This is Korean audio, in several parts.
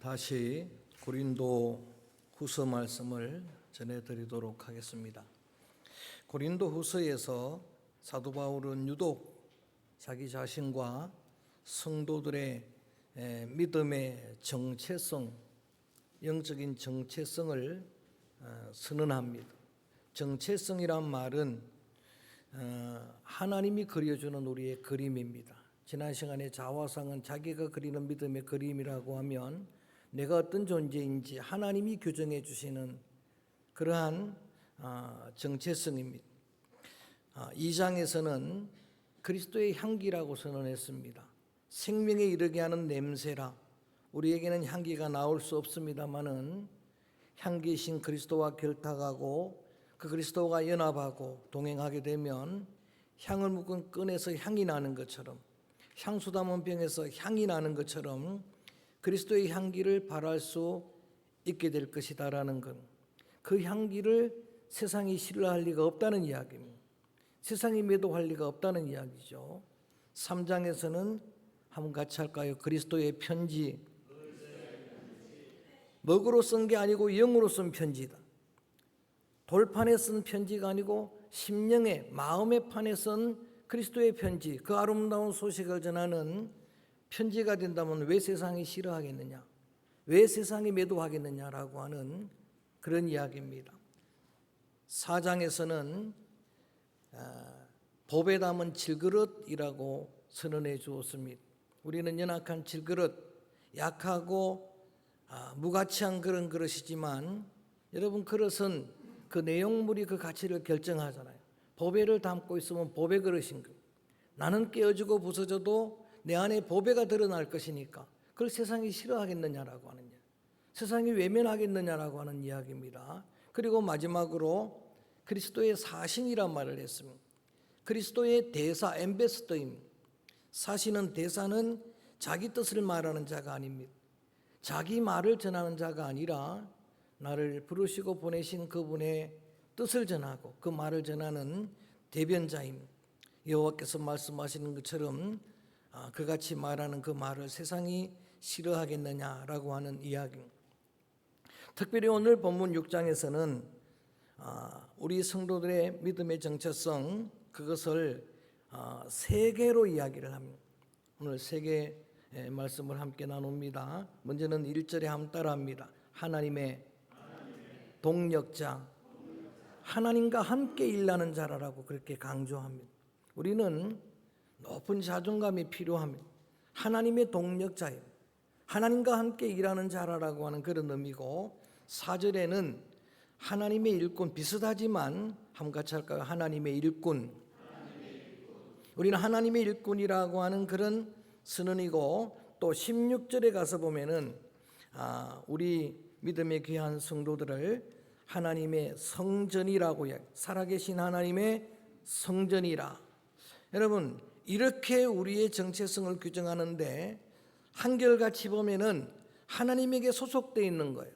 다시 고린도 후서 말씀을 전해드리도록 하겠습니다. 고린도 후서에서 사도 바울은 유독 자기 자신과 성도들의 믿음의 정체성, 영적인 정체성을 선언합니다. 정체성이란 말은 하나님이 그려주는 우리의 그림입니다. 지난 시간에 자화상은 자기가 그리는 믿음의 그림이라고 하면 내가 어떤 존재인지 하나님이 규정해 주시는 그러한 정체성입니다. 2장에서는 그리스도의 향기라고 선언했습니다. 생명에 이르게 하는 냄새라. 우리에게는 향기가 나올 수 없습니다마는 향기이신 그리스도와 결탁하고 그 그리스도와 연합하고 동행하게 되면 향을 묶은 끈에서 향이 나는 것처럼, 향수 담은 병에서 향이 나는 것처럼 그리스도의 향기를 발할 수 있게 될 것이다라는 것. 그 향기를 세상이 싫어할 리가 없다는 이야기입니다. 세상이 매도할 리가 없다는 이야기죠. 3장에서는 한번 같이 할까요? 그리스도의 편지. 먹으로 쓴 게 아니고 영으로 쓴 편지다. 돌판에 쓴 편지가 아니고 심령의 마음의 판에 쓴 그리스도의 편지, 그 아름다운 소식을 전하는 편지가 된다면 왜 세상이 싫어하겠느냐, 왜 세상이 매도하겠느냐라고 하는 그런 이야기입니다. 4장에서는 법에 담은 질그릇이라고 선언해 주었습니다. 우리는 연약한 질그릇, 약하고 무가치한 그런 그릇이지만 여러분, 그릇은 그 내용물이 그 가치를 결정하잖아요. 보배를 담고 있으면 보배 그릇인 거예요. 나는 깨어지고 부서져도 내 안에 보배가 드러날 것이니까 그걸 세상이 싫어하겠느냐라고 하는 이야기, 세상이 외면하겠느냐라고 하는 이야기입니다. 그리고 마지막으로 그리스도의 사신이란 말을 했습니다. 그리스도의 대사, 엠베스더입니다. 사신은, 대사는 자기 뜻을 말하는 자가 아닙니다. 자기 말을 전하는 자가 아니라 나를 부르시고 보내신 그분의 뜻을 전하고 그 말을 전하는 대변자입니다. 여호와께서 말씀하시는 것처럼 그같이 말하는 그 말을 세상이 싫어하겠느냐라고 하는 이야기입니다. 특별히 오늘 본문 6장에서는 우리 성도들의 믿음의 정체성, 그것을 세 개로 이야기를 합니다. 오늘 세 개 말씀을 함께 나눕니다. 먼저는 1절에 한번 따라합니다. 하나님의 동력자, 하나님과 함께 일하는 자라고 그렇게 강조합니다. 우리는 높은 자존감이 필요합니다. 하나님의 동력자예요. 하나님과 함께 일하는 자라고 하는 그런 의미고, 4절에는 하나님의 일꾼, 비슷하지만 한번 같이 할까요? 하나님의 일꾼. 우리는 하나님의 일꾼이라고 하는 그런 선언이고, 또 16절에 가서 보면은 우리 믿음의 귀한 성도들을 하나님의 성전이라고 이야기, 살아계신 하나님의 성전이라. 여러분, 이렇게 우리의 정체성을 규정하는데 한결같이 보면은 하나님에게 소속되어 있는 거예요.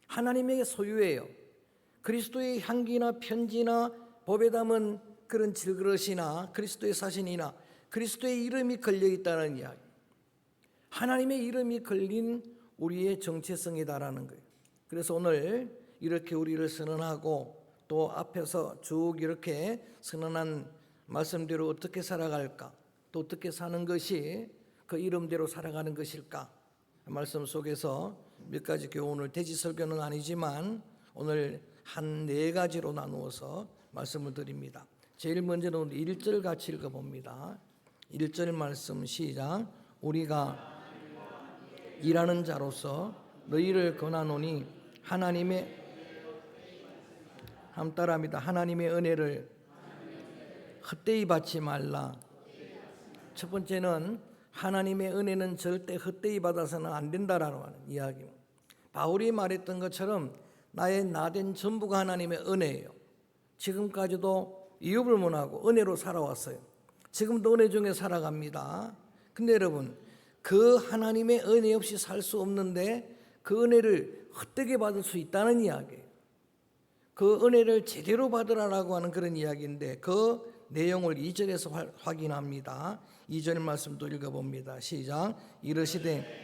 하나님에게 소유예요. 그리스도의 향기나 편지나 법에 담은 그런 질그릇이나 그리스도의 사신이나 그리스도의 이름이 걸려 있다는 이야기, 하나님의 이름이 걸린 우리의 정체성이다라는 거예요. 그래서 오늘 이렇게 우리를 선언하고 또 앞에서 쭉 이렇게 선언한 말씀대로 어떻게 살아갈까, 또 어떻게 사는 것이 그 이름대로 살아가는 것일까, 말씀 속에서 몇 가지 교훈을, 대지 설교는 아니지만 오늘 한 4가지로 나누어서 말씀을 드립니다. 제일 먼저는 오늘 1절 같이 읽어봅니다. 1절 말씀 시작. 우리가 일하는 자로서 너희를 권하노니 하나님의, 함 따라합니다. 하나님의 은혜를 헛되이 받지 말라. 첫 번째는 하나님의 은혜는 절대 헛되이 받아서는 안 된다라고 하는 이야기입니다. 바울이 말했던 것처럼 나의 나된 전부가 하나님의 은혜예요. 지금까지도 이유를 못하고 은혜로 살아왔어요. 지금도 은혜 중에 살아갑니다. 근데 여러분, 그 하나님의 은혜 없이 살 수 없는데 그 은혜를 헛되게 받을 수 있다는 이야기예요. 그 은혜를 제대로 받으라라고 하는 그런 이야기인데 그 내용을 2절에서 확인합니다. 2절 말씀도 읽어봅니다. 시작. 이르시되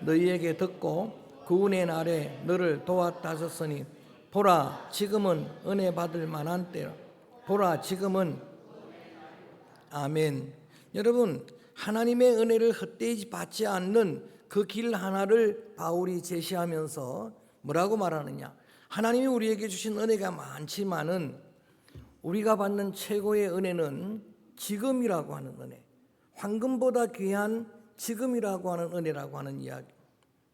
너희에게 듣고 구원의 날에 너를 도왔다 하셨으니 보라 지금은 은혜 받을 만한 때라. 보라 지금은 아멘. 여러분 하나님의 은혜를 헛되이 받지 않는 그 길 하나를 바울이 제시하면서 뭐라고 말하느냐? 하나님이 우리에게 주신 은혜가 많지만은 우리가 받는 최고의 은혜는 지금이라고 하는 은혜, 황금보다 귀한 지금이라고 하는 은혜라고 하는 이야기.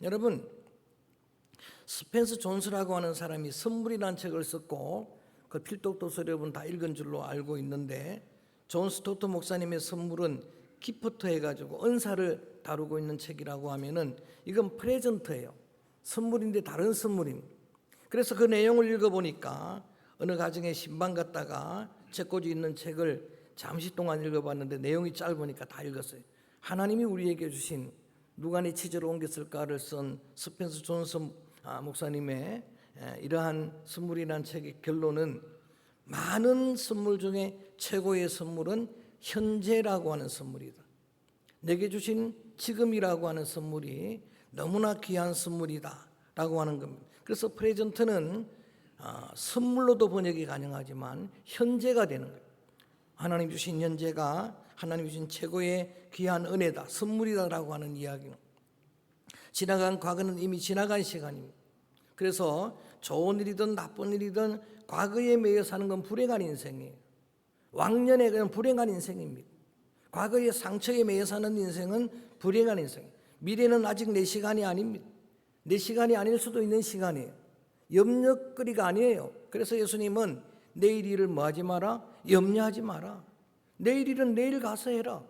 여러분 스펜서 존스라고 하는 사람이 선물이라는 책을 썼고 그 필독도서를 여러분 다 읽은 줄로 알고 있는데 존 스토트 목사님의 선물은 기프트 해가지고 은사를 다루고 있는 책이라고 하면은 이건 프레젠트예요. 선물인데 다른 선물입니다. 그래서 그 내용을 읽어보니까 어느 가정에 신방 갔다가 책꽂이 있는 책을 잠시 동안 읽어봤는데 내용이 짧으니까 다 읽었어요. 하나님이 우리에게 주신 누가 네 치즈로 옮겼을까를 쓴 스펜서 존스 목사님의 이러한 선물이라는 책의 결론은 많은 선물 중에 최고의 선물은 현재라고 하는 선물이다. 내게 주신 지금이라고 하는 선물이 너무나 귀한 선물이다 라고 하는 겁니다. 그래서 프레젠트는 선물로도 번역이 가능하지만 현재가 되는 거예요. 하나님 주신 현재가 하나님 주신 최고의 귀한 은혜다, 선물이다라고 하는 이야기는 지나간 과거는 이미 지나간 시간입니다. 그래서 좋은 일이든 나쁜 일이든 과거에 매여 사는 건 불행한 인생이에요. 왕년에 그냥 불행한 인생입니다. 과거의 상처에 매여 사는 인생은 불행한 인생이에요. 미래는 아직 내 시간이 아닙니다. 내 시간이 아닐 수도 있는 시간이에요. 염려거리가 아니에요. 그래서 예수님은 내일 일을 뭐하지 마라? 염려하지 마라. 내일 일은 내일 가서 해라.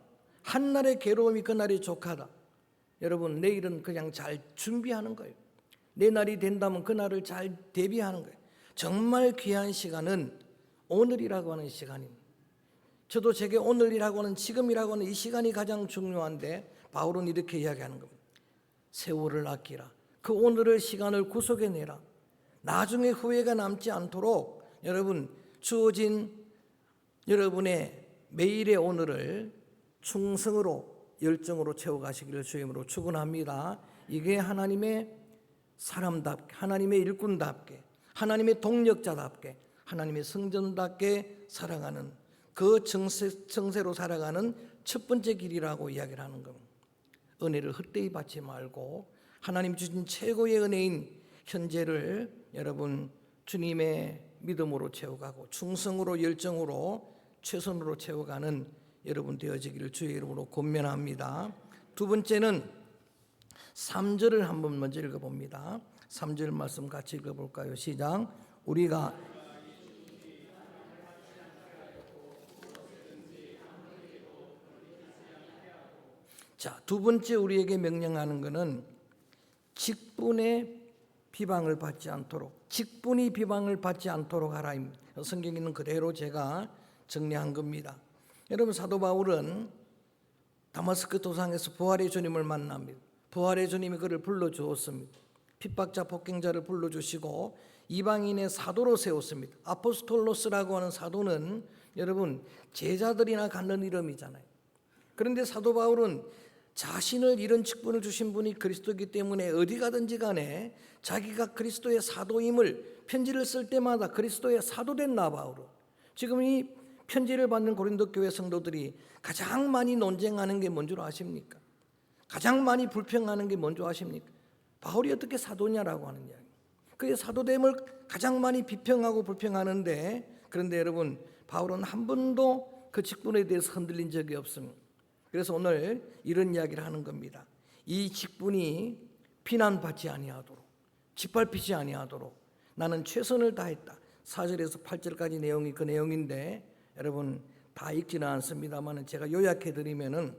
한날의 괴로움이 그날이 족하다. 여러분 내일은 그냥 잘 준비하는 거예요. 내 날이 된다면 그날을 잘 대비하는 거예요. 정말 귀한 시간은 오늘이라고 하는 시간입니다. 저도 제게 오늘이라고 하는 지금이라고 하는 이 시간이 가장 중요한데 바울은 이렇게 이야기하는 겁니다. 세월을 아끼라. 그 오늘의 시간을 구속해내라. 나중에 후회가 남지 않도록 여러분 주어진 여러분의 매일의 오늘을 충성으로 열정으로 채워가시기를 주임으로 축원합니다. 이게 하나님의 사람답게, 하나님의 일꾼답게, 하나님의 동력자답게, 하나님의 성전답게 살아가는 그 정세로 살아가는 첫 번째 길이라고 이야기를 하는 겁니다. 은혜를 헛되이 받지 말고 하나님 주신 최고의 은혜인 현재를 여러분 주님의 믿음으로 채워가고 충성으로 열정으로 최선으로 채워가는 여러분 되어지기를 주의 이름으로 권면합니다. 두 번째는 3절을 한번 먼저 읽어봅니다. 3절 말씀 같이 읽어볼까요? 시작. 우리가 자, 두 번째 우리에게 명령하는 것은 직분의 비방을 받지 않도록, 직분이 비방을 받지 않도록 하라입니다. 성경에 있는 그대로 제가 정리한 겁니다. 여러분 사도 바울은 다마스크 도상에서 부활의 주님을 만납니다. 부활의 주님이 그를 불러주었습니다. 핍박자 폭행자를 불러주시고 이방인의 사도로 세웠습니다. 아포스톨로스라고 하는 사도는 여러분 제자들이나 갖는 이름이잖아요. 그런데 사도 바울은 자신을 이런 직분을 주신 분이 그리스도이기 때문에 어디 가든지 간에 자기가 그리스도의 사도임을 편지를 쓸 때마다 그리스도의 사도된 나바울은 지금 이 편지를 받는 고린도 교회 성도들이 가장 많이 논쟁하는 게 뭔 줄 아십니까? 가장 많이 불평하는 게 뭔 줄 아십니까? 바울이 어떻게 사도냐라고 하는 이야기. 그의 사도됨을 가장 많이 비평하고 불평하는데 그런데 여러분 바울은 한 번도 그 직분에 대해서 흔들린 적이 없습니다. 그래서 오늘 이런 이야기를 하는 겁니다. 이 직분이 비난받지 아니하도록 짓밟히지 아니하도록 나는 최선을 다했다. 4절에서 8절까지 내용이 그 내용인데 여러분 다 읽지는 않습니다만 제가 요약해 드리면은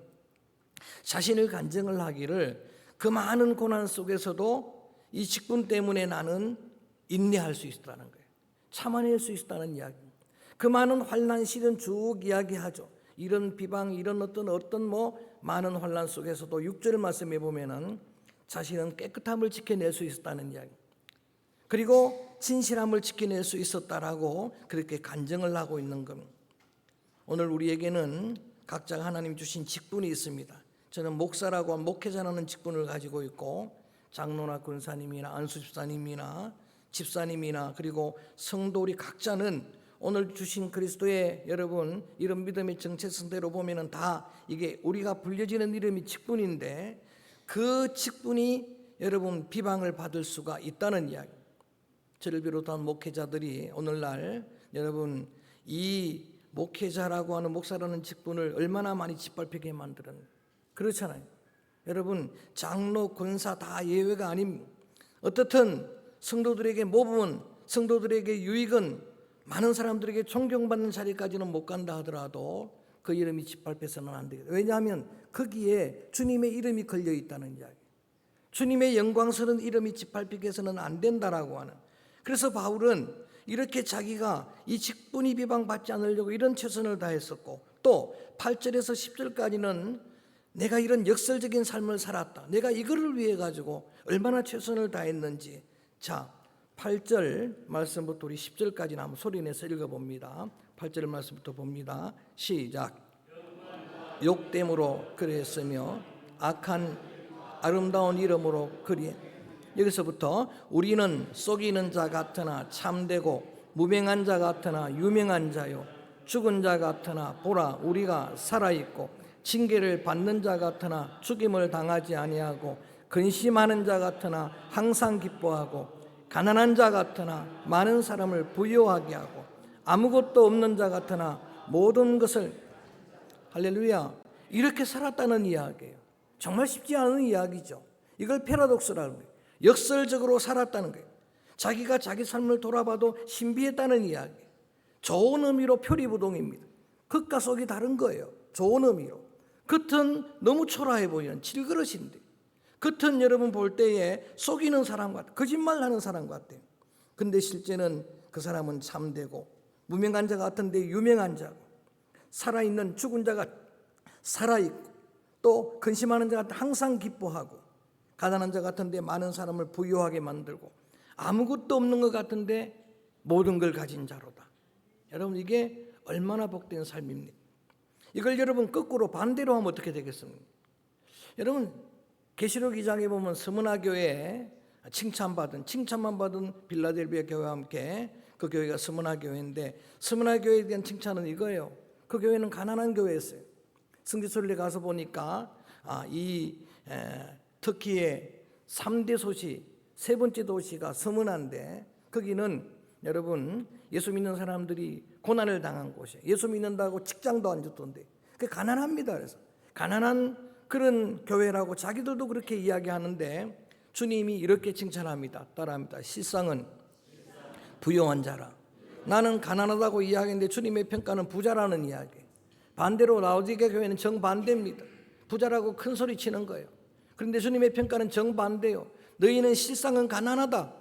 자신을 간증을 하기를 그 많은 고난 속에서도 이 직분 때문에 나는 인내할 수 있다는 거예요. 참아낼 수 있다는 이야기. 그 많은 환난 시련 쭉 이야기하죠. 이런 비방, 이런 어떤 많은 환난 속에서도 6절 말씀에 보면은 자신은 깨끗함을 지켜낼 수 있었다는 이야기. 그리고 진실함을 지켜낼 수 있었다라고 그렇게 간증을 하고 있는 겁니다. 오늘 우리에게는 각자 하나님 주신 직분이 있습니다. 저는 목사라고 한 목회자라는 직분을 가지고 있고 장로나 권사님이나 안수집사님이나 집사님이나 그리고 성도 우리 각자는 오늘 주신 그리스도의 여러분 이런 믿음의 정체성대로 보면은 다 이게 우리가 불려지는 이름이 직분인데 그 직분이 여러분 비방을 받을 수가 있다는 이야기. 저를 비롯한 목회자들이 오늘날 여러분 이 목회자라고 하는 목사라는 직분을 얼마나 많이 짓밟히게 만드는 그렇잖아요. 여러분 장로 권사 다 예외가 아닙니다. 어떻든 성도들에게 모범은 성도들에게 유익은 많은 사람들에게 존경받는 자리까지는 못 간다 하더라도 그 이름이 짓밟혀서는 안 되겠다. 왜냐하면 거기에 주님의 이름이 걸려 있다는 이야기. 주님의 영광스러운 이름이 짓밟히게 해서는 안 된다라고 하는. 그래서 바울은 이렇게 자기가 이 직분이 비방받지 않으려고 이런 최선을 다했었고 또 8절에서 10절까지는 내가 이런 역설적인 삶을 살았다. 내가 이거를 위해 가지고 얼마나 최선을 다했는지. 자, 8절 말씀부터 우리 10절까지는 한번 소리내서 읽어봅니다. 8절 말씀부터 봅니다. 시작. 욕됨으로 그리했으며 악한 아름다운 이름으로 그리. 여기서부터 우리는 속이는 자 같으나 참되고 무명한 자 같으나 유명한 자요 죽은 자 같으나 보라 우리가 살아있고 징계를 받는 자 같으나 죽임을 당하지 아니하고 근심하는 자 같으나 항상 기뻐하고 가난한 자 같으나 많은 사람을 부유하게 하고 아무것도 없는 자 같으나 모든 것을 할렐루야 이렇게 살았다는 이야기예요. 정말 쉽지 않은 이야기죠. 이걸 패러독스라는 거예요. 역설적으로 살았다는 거예요. 자기가 자기 삶을 돌아봐도 신비했다는 이야기. 좋은 의미로 표리부동입니다. 겉과 속이 다른 거예요. 좋은 의미로. 겉은 너무 초라해 보이는 질그릇인데 겉은 여러분 볼 때에 속이는 사람 같아요. 거짓말하는 사람 같아요. 근데 실제는 그 사람은 참되고 무명한 자 같은데 유명한 자고 살아있는 죽은 자가 살아있고 또 근심하는 자 같은 항상 기뻐하고 가난한 자 같은데 많은 사람을 부유하게 만들고 아무것도 없는 것 같은데 모든 걸 가진 자로다. 여러분 이게 얼마나 복된 삶입니까? 이걸 여러분 거꾸로 반대로 하면 어떻게 되겠습니까? 여러분 계시록 2장에 보면 스무나 교회에 칭찬만 받은 빌라델비아 교회와 함께 그 교회가 스무나 교회인데 스무나 교회에 대한 칭찬은 이거예요. 그 교회는 가난한 교회였어요. 성지순례 가서 보니까 터키의 3대 도시 세 번째 도시가 스무나인데 거기는 여러분 예수 믿는 사람들이 고난을 당한 곳이에요. 예수 믿는다고 직장도 안 줬던데 그 가난합니다. 그래서 가난한 그런 교회라고 자기들도 그렇게 이야기하는데 주님이 이렇게 칭찬합니다. 따라합니다. 실상은 부유한 자라. 나는 가난하다고 이야기했는데 주님의 평가는 부자라는 이야기. 반대로 라오디게 교회는 정반대입니다. 부자라고 큰 소리 치는 거예요. 그런데 주님의 평가는 정반대요. 너희는 실상은 가난하다.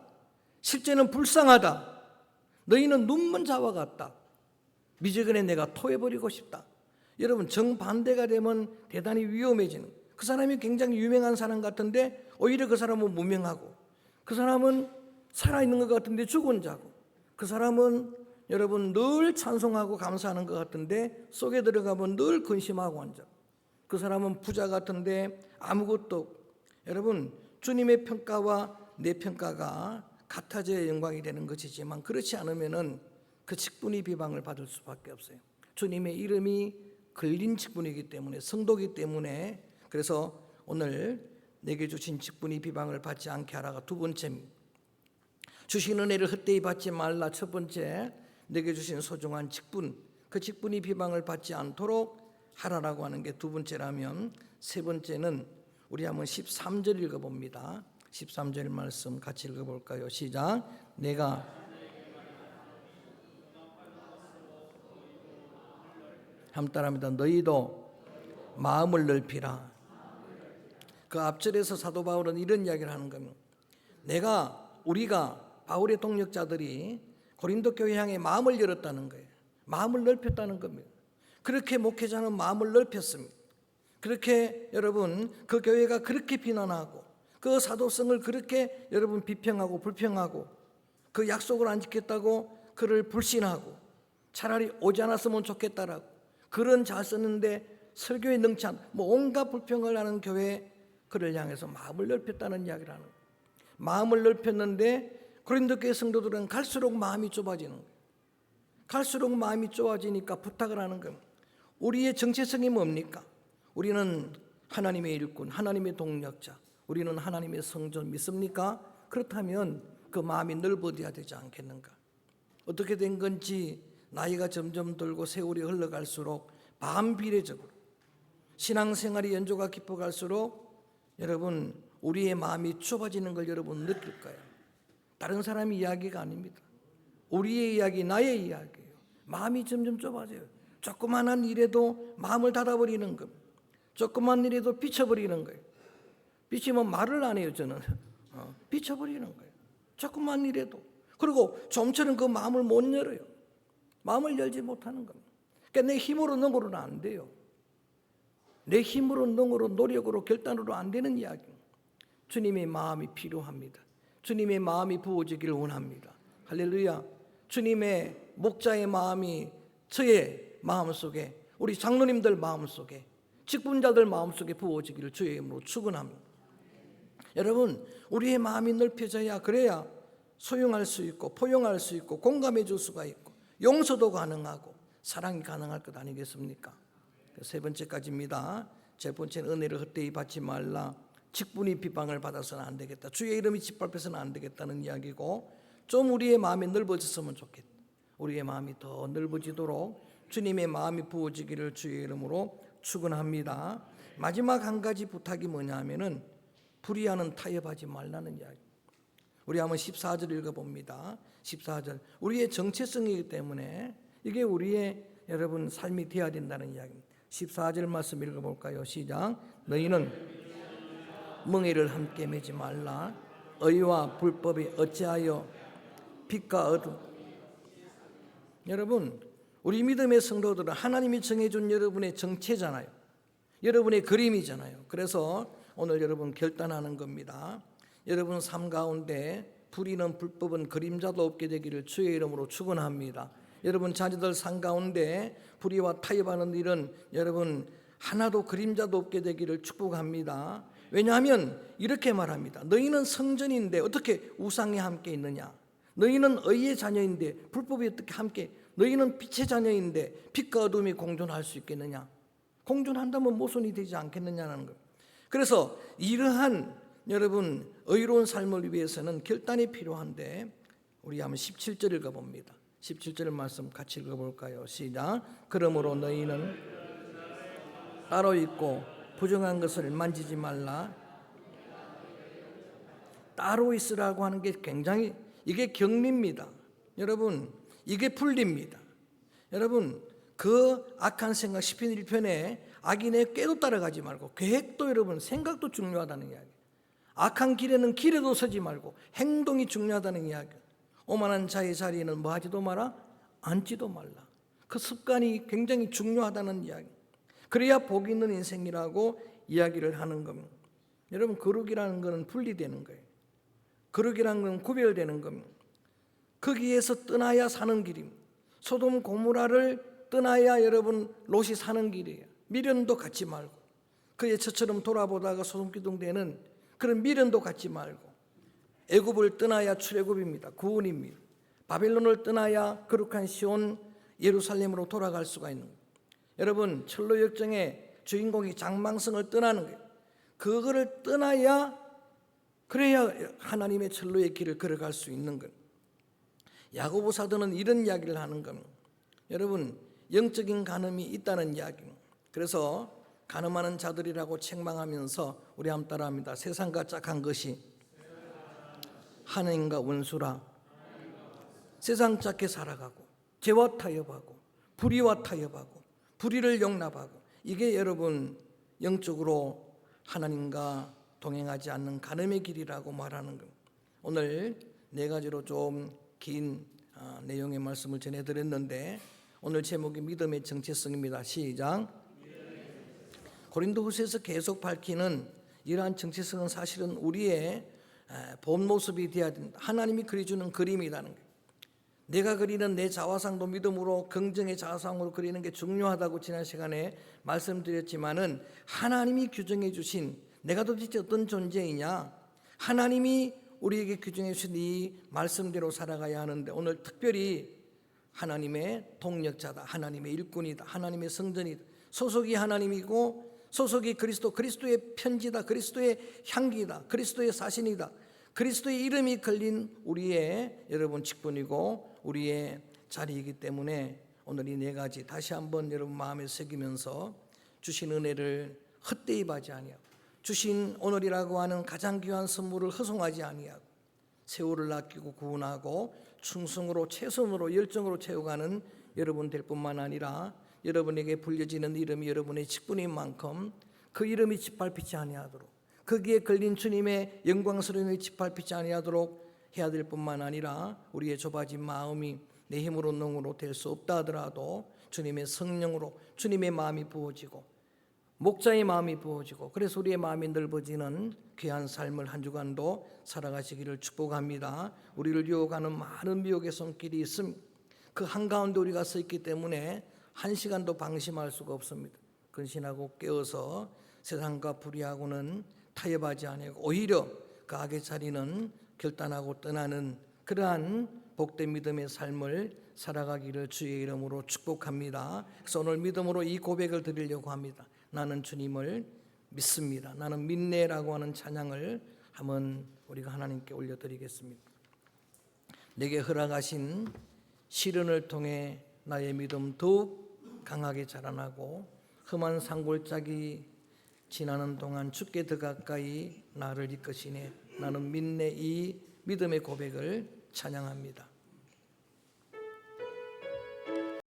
실제는 불쌍하다. 너희는 눈먼 자와 같다. 미지근에 내가 토해버리고 싶다. 여러분 정반대가 되면 대단히 위험해지는. 그 사람이 굉장히 유명한 사람 같은데 오히려 그 사람은 무명하고 그 사람은 살아있는 것 같은데 죽은 자고 그 사람은 여러분 늘 찬송하고 감사하는 것 같은데 속에 들어가면 늘 근심하고 앉아. 그 사람은 부자 같은데 아무것도 없고. 여러분 주님의 평가와 내 평가가 같아져야 영광이 되는 것이지만 그렇지 않으면은 그 직분이 비방을 받을 수밖에 없어요. 주님의 이름이 걸린 직분이기 때문에 성도이기 때문에 그래서 오늘 내게 주신 직분이 비방을 받지 않게 하라가 두 번째입니다. 주신 은혜를 헛되이 받지 말라 첫 번째 내게 주신 소중한 직분 그 직분이 비방을 받지 않도록 하라라고 하는 게 두 번째라면 세 번째는 우리 한번 13절 읽어봅니다. 13절 말씀 같이 읽어볼까요? 시작. 내가 한번 따라합니다. 너희도 마음을 넓히라. 그 앞절에서 사도 바울은 이런 이야기를 하는 겁니다. 우리가 바울의 동역자들이 고린도 교회 향해 마음을 열었다는 거예요. 마음을 넓혔다는 겁니다. 그렇게 목회자는 마음을 넓혔습니다. 그렇게 여러분 그 교회가 그렇게 비난하고 그 사도성을 그렇게 여러분 비평하고 불평하고 그 약속을 안 지켰다고 그를 불신하고 차라리 오지 않았으면 좋겠다라고 글은 잘 썼는데 설교에 능치 않, 온갖 불평을 하는 교회 그를 향해서 마음을 넓혔다는 이야기를 하는 거예요. 마음을 넓혔는데 고린도 교회 성도들은 갈수록 마음이 좁아지는 거예요. 갈수록 마음이 좁아지니까 부탁을 하는 거예요. 우리의 정체성이 뭡니까? 우리는 하나님의 일꾼, 하나님의 동력자, 우리는 하나님의 성전 믿습니까? 그렇다면 그 마음이 넓어져야 되지 않겠는가? 어떻게 된 건지 나이가 점점 들고 세월이 흘러갈수록 반비례적으로 신앙생활이 연조가 깊어갈수록 여러분 우리의 마음이 좁아지는 걸 여러분 느낄 거예요. 다른 사람 이야기가 아닙니다. 우리의 이야기, 나의 이야기예요. 마음이 점점 좁아져요. 조그만한 일에도 마음을 닫아버리는 것, 조그만 일에도 비춰버리는 거예요. 비치면 말을 안 해요. 저는 비춰버리는 거예요. 조그만 일에도. 그리고 좀처럼 그 마음을 못 열어요. 마음을 열지 못하는 겁니다. 그러니까 내 힘으로 능으로는 안 돼요. 내 힘으로 능으로 노력으로 결단으로 안 되는 이야기입니다. 주님의 마음이 필요합니다. 주님의 마음이 부어지기를 원합니다. 할렐루야. 주님의 목자의 마음이 저의 마음속에, 우리 장로님들 마음속에, 직분자들 마음속에 부어지기를 주의 이름으로 축원합니다. 여러분, 우리의 마음이 넓혀져야, 그래야 소용할 수 있고 포용할 수 있고 공감해 줄 수가 있고 용서도 가능하고 사랑이 가능할 것 아니겠습니까? 세 번째까지입니다. 첫 번째는 은혜를 헛되이 받지 말라. 직분이 비방을 받아서는 안 되겠다. 주의 이름이 짓밟혀서는 안 되겠다는 이야기고, 좀 우리의 마음이 넓어졌으면 좋겠다. 우리의 마음이 더 넓어지도록 주님의 마음이 부어지기를 주의 이름으로 축원합니다. 마지막 한 가지 부탁이 뭐냐 하면은 불의하는 타협하지 말라는 이야기. 우리 한번 14절 읽어봅니다. 14절. 우리의 정체성이기 때문에 이게 우리의 여러분 삶이 되어야 된다는 이야기입니다. 14절 말씀 읽어볼까요? 시작. 너희는 멍에를 함께 매지 말라. 의와 불법이 어찌하여 빛과 어둠. 여러분, 우리 믿음의 성도들은 하나님이 정해준 여러분의 정체잖아요. 여러분의 그림이잖아요. 그래서 오늘 여러분 결단하는 겁니다. 여러분 삶 가운데 불의는 불법은 그림자도 없게 되기를 주의 이름으로 축원합니다. 여러분 자녀들 삶 가운데 불의와 타협하는 일은 여러분 하나도 그림자도 없게 되기를 축복합니다. 왜냐하면 이렇게 말합니다. 너희는 성전인데 어떻게 우상이 함께 있느냐? 너희는 의의 자녀인데 불법이 어떻게 함께? 너희는 빛의 자녀인데 빛과 어둠이 공존할 수 있겠느냐? 공존한다면 모순이 되지 않겠느냐는 것. 그래서 이러한 여러분 의로운 삶을 위해서는 결단이 필요한데, 우리 한번 17절 읽어봅니다. 17절 말씀 같이 읽어볼까요? 시작. 그러므로 너희는 따로 있고 부정한 것을 만지지 말라. 따로 있으라고 하는 게 굉장히, 이게 격리입니다. 여러분 이게 분리입니다. 여러분 그 악한 생각, 시편 1편에 악인의 꾀도 따라가지 말고, 계획도 여러분 생각도 중요하다는 이야기. 악한 길에는 길에도 서지 말고 행동이 중요하다는 이야기. 오만한 자의 자리에는 뭐 하지도 마라? 앉지도 말라. 그 습관이 굉장히 중요하다는 이야기. 그래야 복 있는 인생이라고 이야기를 하는 겁니다. 여러분 거룩이라는 것은 분리되는 거예요. 거룩이라는 건 구별되는 겁니다. 거기에서 떠나야 사는 길입니다. 소돔 고모라를 떠나야 여러분 롯이 사는 길이에요. 미련도 갖지 말고, 그의 처처럼 돌아보다가 소돔기둥되는 그런 미련도 갖지 말고, 애굽을 떠나야 출애굽입니다. 구원입니다. 바벨론을 떠나야 거룩한 시온 예루살렘으로 돌아갈 수가 있는 거예요. 여러분 철로 역정의 주인공이 장망성을 떠나는 거예요. 그거를 떠나야, 그래야 하나님의 철로의 길을 걸어갈 수 있는 거예요. 야고보 사도는 이런 이야기를 하는 겁니다. 여러분 영적인 간음이 있다는 이야기입니다. 그래서 간음하는 자들이라고 책망하면서 우리 한번 따라합니다. 세상과 짝한 것이 하나님과 원수라. 세상 짝게 살아가고 죄와 타협하고 불의와 타협하고 불의를 용납하고, 이게 여러분 영적으로 하나님과 동행하지 않는 간음의 길이라고 말하는 겁니다. 오늘 네 가지로 좀 긴 내용의 말씀을 전해드렸는데, 오늘 제목이 믿음의 정체성입니다. 시작. 고린도후서에서 계속 밝히는 이러한 정체성은 사실은 우리의 본 모습이 되어야 된다. 하나님이 그려주는 그림이라는 거예요. 내가 그리는 내 자화상도 믿음으로 긍정의 자화상으로 그리는 게 중요하다고 지난 시간에 말씀드렸지만은 하나님이 규정해 주신 내가 도대체 어떤 존재이냐, 하나님이 우리에게 규정해 주신 이 말씀대로 살아가야 하는데 오늘 특별히 하나님의 동력자다, 하나님의 일꾼이다, 하나님의 성전이다, 소속이 하나님이고 소속이 그리스도, 그리스도의 편지다, 그리스도의 향기다, 그리스도의 사신이다, 그리스도의 이름이 걸린 우리의 여러분 직분이고 우리의 자리이기 때문에 오늘 이 네 가지 다시 한번 여러분 마음에 새기면서 주신 은혜를 헛되이 받지 아니하고 주신 오늘이라고 하는 가장 귀한 선물을 허송하지 아니하고 세월을 아끼고 구원하고 충성으로 최선으로 열정으로 채워가는 여러분 될 뿐만 아니라 여러분에게 불려지는 이름이 여러분의 직분인 만큼 그 이름이 짓밟히지 아니하도록 거기에 걸린 주님의 영광스러움이 짓밟히지 아니하도록 해야 될 뿐만 아니라 우리의 좁아진 마음이 내 힘으로 능으로 될 수 없다 하더라도 주님의 성령으로 주님의 마음이 부어지고 목자의 마음이 부어지고 그래서 우리의 마음이 넓어지는 귀한 삶을 한 주간도 살아가시기를 축복합니다. 우리를 유혹하는 많은 미혹의 손길이 있습니다. 그 한가운데 우리가 서 있기 때문에 한 시간도 방심할 수가 없습니다. 근신하고 깨어서 세상과 불의하고는 타협하지 아니하고 오히려 그 악의 자리는 결단하고 떠나는 그러한 복된 믿음의 삶을 살아가기를 주의 이름으로 축복합니다. 그래서 오늘 믿음으로 이 고백을 드리려고 합니다. 나는 주님을 믿습니다. 나는 믿네라고 하는 찬양을 한번 우리가 하나님께 올려드리겠습니다. 내게 허락하신 시련을 통해 나의 믿음 더욱 강하게 자라나고 험한 산골짜기 지나는 동안 주께 더 가까이 나를 이끄시네. 나는 믿네. 이 믿음의 고백을 찬양합니다.